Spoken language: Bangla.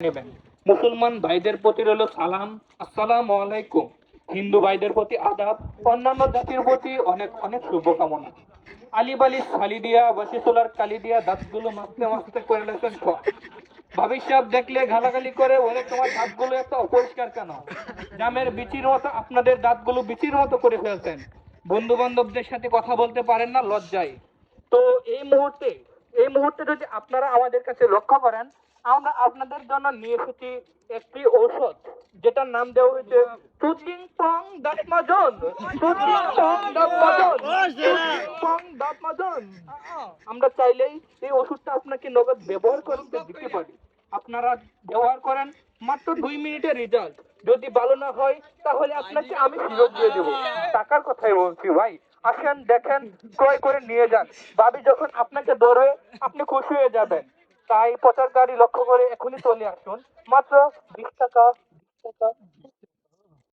নেবেন। মুসলমান ভাইদের প্রতি রইল সালাম, আসসালামু আলাইকুম। হিন্দু ভাইদের প্রতি আদাব, অন্যান্য জাতির প্রতি অনেক অনেক শুভকামনা। আলিফ আলি খালি দিয়া বসিসোলার কালি দিয়া দাঁতগুলো মাছতে মাছতে করে লেছেন খ। ভাবি সাহেব দেখলে গালাগালি করে, ওরে তোমার দাঁতগুলো এত অপরিষ্কার কেন? জামের বিচির মতো আপনাদের দাঁতগুলো বিচির মতো করে ফেলছেন। বন্ধু বান্ধবদের সাথে কথা বলতে পারেন না লজ্জায়। তো এই মুহূর্তে এই মুহূর্তে যদি আপনারা আমাদের কাছে লক্ষ্য করেন, আমরা আপনাদের জন্য নিয়ে এসেছি একটি ঔষধ, যেটার নাম দেওয়া হয়েছে টুচিং পং দাঁত মাজন। টুচিং পং দাঁত মাজন, টুচিং পং দাঁত মাজন। আমরা চাইলেই এই ওষুধটা আপনাকে নগদ ব্যবহার করতে দিতে পারি। আপনারা ব্যবহার করেন, মাত্র 2 মিনিটের রেজাল্ট। যদি ভালো না হয় তাহলে আপনাকে আমি ফেরত দিয়ে দেবো। টাকার কথাই বলছি ভাই। আসেন, দেখেন, ক্রয় করে নিয়ে যান। ভাবি যখন আপনাকে ধরবে আপনি খুশি হয়ে যাবেন। তাই প্রচার গাড়ি লক্ষ্য করে এখনই চলে আসুন। মাত্র 20 টাকা, 20 টাকা।